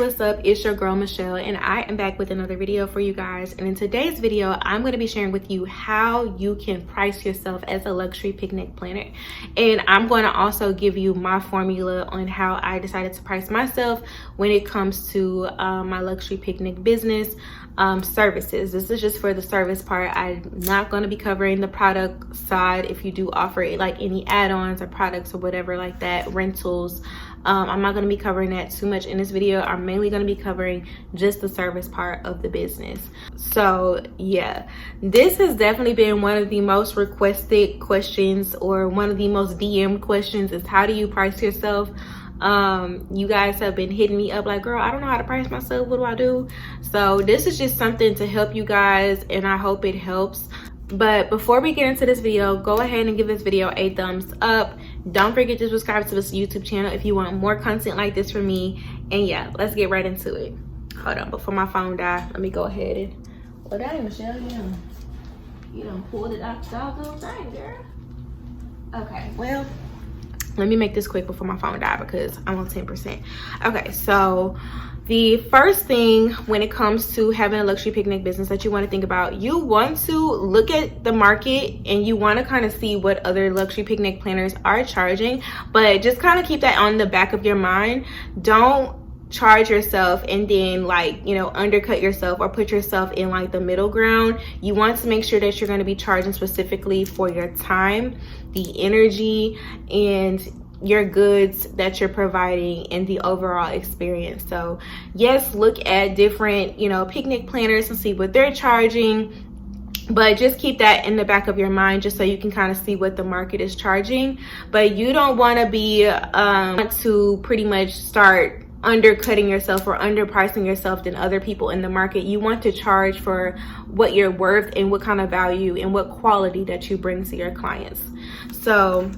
what's up? It's your girl Michelle, and I am back with another video for you guys. And in today's video, I'm going to be sharing with you how you can price yourself as a luxury picnic planner. And I'm going to also give you my formula on how I decided to price myself when it comes to my luxury picnic business services. This is just for the service part. I'm not going to be covering the product side. If you do offer like any add-ons or products or whatever like that, rentals, I'm not going to be covering that too much in this video. I'm mainly going to be covering just the service part of the business. So yeah, this has definitely been one of the most requested questions, or one of the most DM questions, is how do you price yourself? You guys have been hitting me up like, girl, I don't know how to price myself, what do I do? So this is just something to help you guys, and I hope it helps. But before we get into this video, go ahead and give this video a thumbs up. Don't forget to subscribe to this YouTube channel if you want more content like this from me. And yeah, let's get right into it. Hold on, before my phone dies, let me go ahead and, well, dang, Michelle, you done pulled it out the doggone thing, girl. Okay, well, let me make this quick before my phone dies because I'm on 10%. Okay, so the first thing when it comes to having a luxury picnic business that you want to think about, you want to look at the market and you want to kind of see what other luxury picnic planners are charging, but just kind of keep that on the back of your mind. Don't charge yourself and then, like, you know, undercut yourself or put yourself in like the middle ground. You want to make sure that you're going to be charging specifically for your time, the energy, and your goods that you're providing and the overall experience. So yes, look at different, you know, picnic planners and see what they're charging, but just keep that in the back of your mind just so you can kind of see what the market is charging. But you don't want to be to pretty much start undercutting yourself or underpricing yourself than other people in the market. You want to charge for what you're worth and what kind of value and what quality that you bring to your clients. So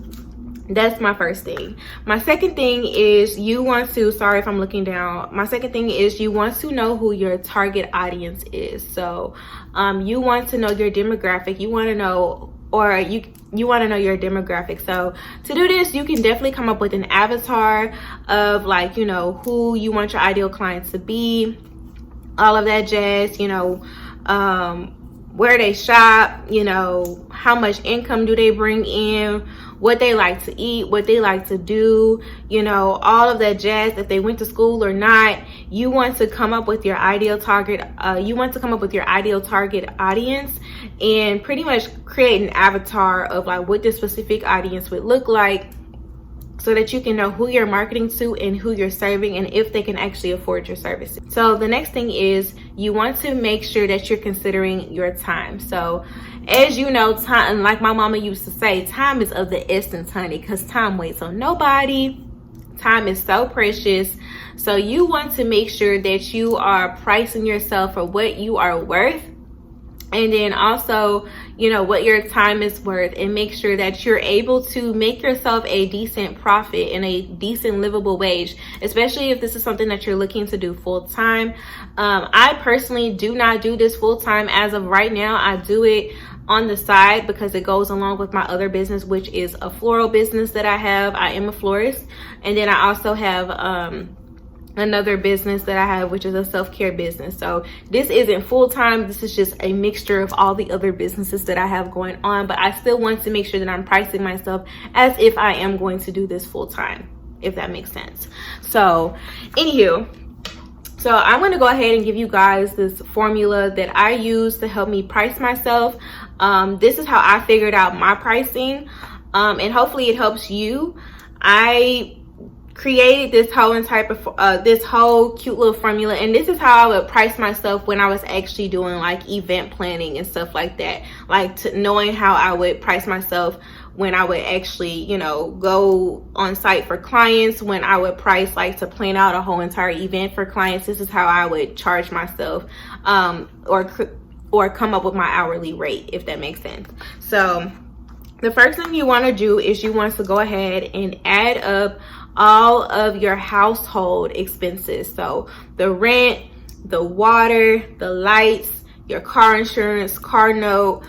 that's my first thing. My second thing is you want to, sorry if I'm looking down. My second thing is you want to know who your target audience is. So you want to know your demographic. You want to know, or you want to know your demographic. So to do this, you can definitely come up with an avatar of, like, you know, who you want your ideal clients to be, all of that jazz, you know, where they shop, you know, how much income do they bring in, what they like to eat, what they like to do, you know, all of that jazz, if they went to school or not. You want to come up with your ideal target. You want to come up with your ideal target audience and pretty much create an avatar of like what this specific audience would look like, so that you can know who you're marketing to and who you're serving and if they can actually afford your services. So the next thing is you want to make sure that you're considering your time. So as you know, time, like my mama used to say, time is of the essence, honey, because time waits on nobody. Time is so precious. So you want to make sure that you are pricing yourself for what you are worth, and then also, you know, what your time is worth, and make sure that you're able to make yourself a decent profit and a decent livable wage, especially if this is something that you're looking to do full time. I personally do not do this full time as of right now. I do it on the side because it goes along with my other business, which is a floral business that I have. I am a florist, and then I also have another business that I have, which is a self-care business. So this isn't full-time. This is just a mixture of all the other businesses that I have going on, but I still want to make sure that I'm pricing myself as if I am going to do this full-time, if that makes sense. So anywho, so I'm going to go ahead and give you guys this formula that I use to help me price myself. This is how I figured out my pricing, and hopefully it helps you. I created this whole cute little formula, and this is how I would price myself when I was actually doing like event planning and stuff like that, like knowing how I would price myself when I would actually, you know, go on site for clients, when I would price like to plan out a whole entire event for clients. This is how I would charge myself, or come up with my hourly rate, if that makes sense. So the first thing you want to do is you want to go ahead and add up all of your household expenses. So the rent, the water, the lights, your car insurance, car note,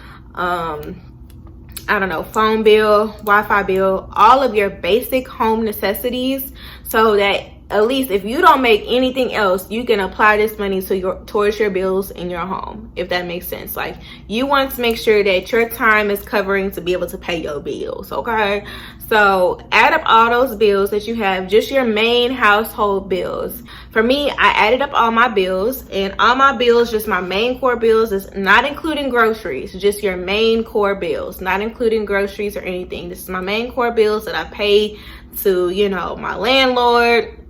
I don't know, phone bill, Wi-Fi bill, all of your basic home necessities, so that at least if you don't make anything else, you can apply this money to towards your bills in your home, if that makes sense. Like, you want to make sure that your time is covering to be able to pay your bills, okay? So add up all those bills that you have, just your main household bills. For me, I added up all my bills, and all my bills, just my main core bills, is not including groceries, just your main core bills, not including groceries or anything. This is my main core bills that I pay to, you know, my landlord,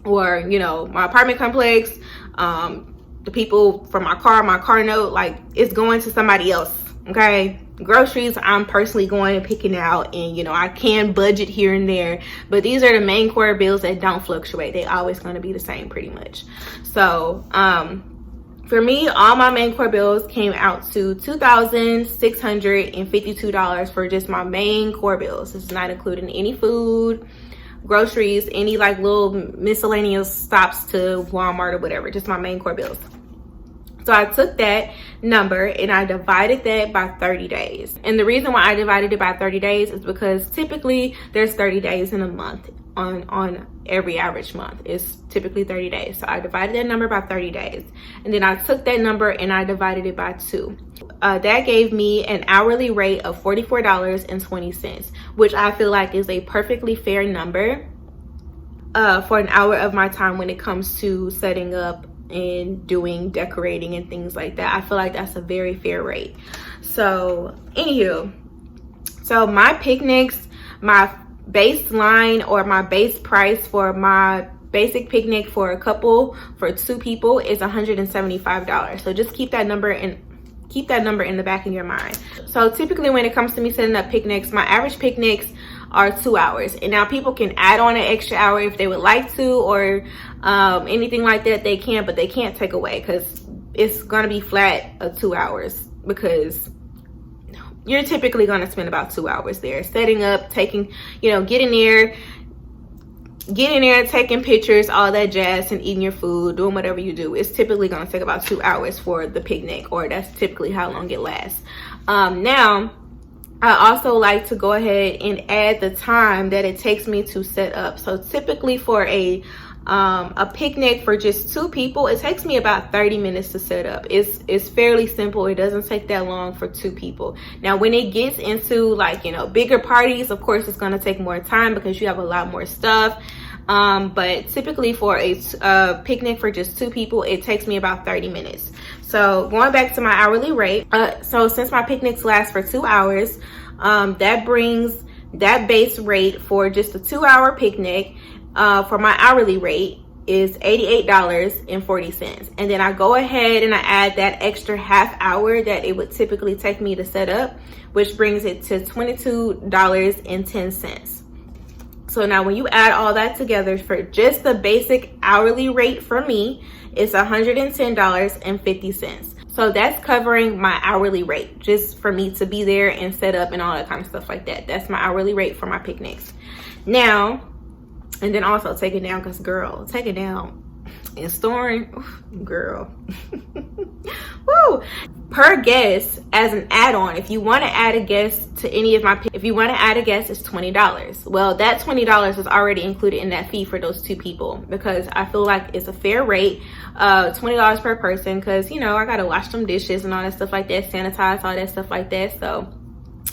or, you know, my apartment complex, the people for my car note. Like, it's going to somebody else, okay? Groceries, I'm personally going and picking out, and, you know, I can budget here and there, but these are the main core bills that don't fluctuate. They always going to be the same pretty much. So for me, all my main core bills came out to $2,652 for just my main core bills. This is not including any food, groceries, any like little miscellaneous stops to Walmart or whatever, just my main core bills. So I took that number and I divided that by 30 days. And the reason why I divided it by 30 days is because typically there's 30 days in a month. On every average month, it's typically 30 days. So I divided that number by 30 days. And then I took that number and I divided it by 2. That gave me an hourly rate of $44.20, which I feel like is a perfectly fair number for an hour of my time when it comes to setting up and doing decorating and things like that. I feel like that's a very fair rate. So anywho, so my picnics, my baseline or my base price for my basic picnic for a couple, for 2 people, is $175. So just keep that number in the back of your mind. So typically when it comes to me setting up picnics, my average picnics are 2 hours. And now people can add on an extra hour if they would like to, or anything like that, they can, but they can't take away, because it's gonna be flat of 2 hours, because you're typically gonna spend about 2 hours there setting up, taking, you know, getting there, taking pictures, all that jazz, and eating your food, doing whatever you do. It's typically gonna take about 2 hours for the picnic, or that's typically how long it lasts. Now, I also like to go ahead and add the time that it takes me to set up. So typically for a picnic for just 2 people, it takes me about 30 minutes to set up. It's fairly simple. It doesn't take that long for 2 people. Now, when it gets into, like, you know, bigger parties, of course, it's going to take more time because you have a lot more stuff. But typically for a picnic for just 2 people, it takes me about 30 minutes. So going back to my hourly rate, so since my picnics last for 2 hours, that brings that base rate for just a 2-hour picnic, for my hourly rate, is $88.40. And then I go ahead and I add that extra half hour that it would typically take me to set up, which brings it to $22.10. So now when you add all that together, for just the basic hourly rate for me, it's $110.50. So that's covering my hourly rate, just for me to be there and set up and all that kind of stuff like that. That's my hourly rate for my picnics. Now, and then also take it down, because girl, take it down and storing, girl. Woo! Per guest, as an add-on, if you want to add a guest to any of my, if you want to add a guest, it's $20. Well, that $20 is already included in that fee for those 2 people, because I feel like it's a fair rate, $20 per person, because, you know, I gotta wash some dishes and all that stuff like that, sanitize, all that stuff like that. So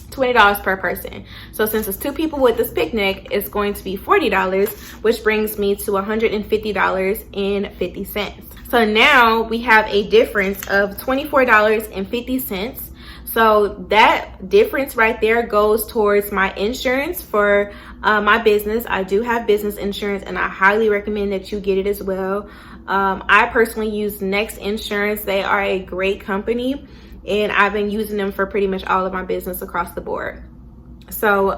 $20 per person. So since it's 2 people with this picnic, it's going to be $40, which brings me to $150.50. So now we have a difference of $24.50. So that difference right there goes towards my insurance for my business. I do have business insurance, and I highly recommend that you get it as well. I personally use Next Insurance. They are a great company, and I've been using them for pretty much all of my business across the board. So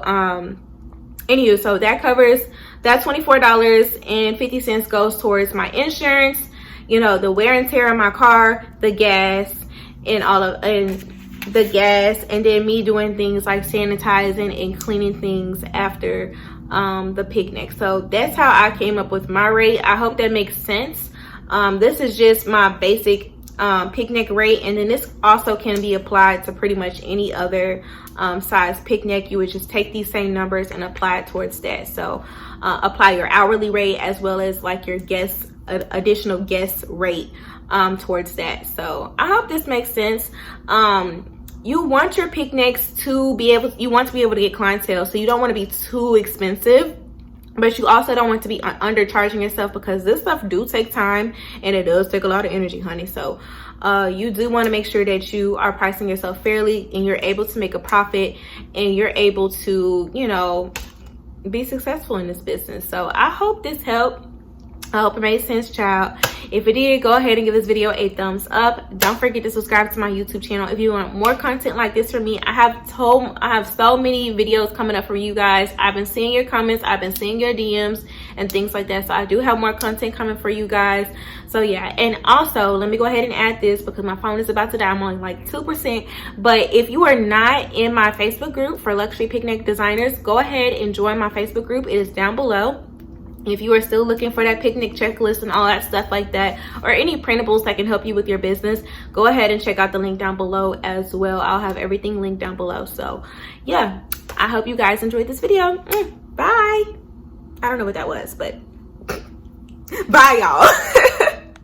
anywho, so that covers that $24.50 goes towards my insurance, you know, the wear and tear of my car, the gas, and and then me doing things like sanitizing and cleaning things after the picnic. So that's how I came up with my rate. I hope that makes sense. This is just my basic picnic rate, and then this also can be applied to pretty much any other size picnic. You would just take these same numbers and apply it towards that. So apply your hourly rate as well as like your guest additional guest rate towards that. So I hope this makes sense. You want your picnics to be able to get clientele, so you don't want to be too expensive, but you also don't want to be undercharging yourself, because this stuff do take time and it does take a lot of energy, honey. So you do want to make sure that you are pricing yourself fairly and you're able to make a profit and you're able to, you know, be successful in this business. So I hope this helped. I hope it made sense, child. If it did, go ahead and give this video a thumbs up. Don't forget to subscribe to my YouTube channel if you want more content like this from me. I have so many videos coming up for you guys. I've been seeing your comments, I've been seeing your DMs and things like that. So I do have more content coming for you guys. So yeah, and also let me go ahead and add this because my phone is about to die. I'm on like 2%. But if you are not in my Facebook group for luxury picnic designers, go ahead and join my Facebook group. It is down below. If you are still looking for that picnic checklist and all that stuff like that, or any printables that can help you with your business, go ahead and check out the link down below as well. I'll have everything linked down below. So yeah, I hope you guys enjoyed this video. Bye. I don't know what that was, but bye, y'all.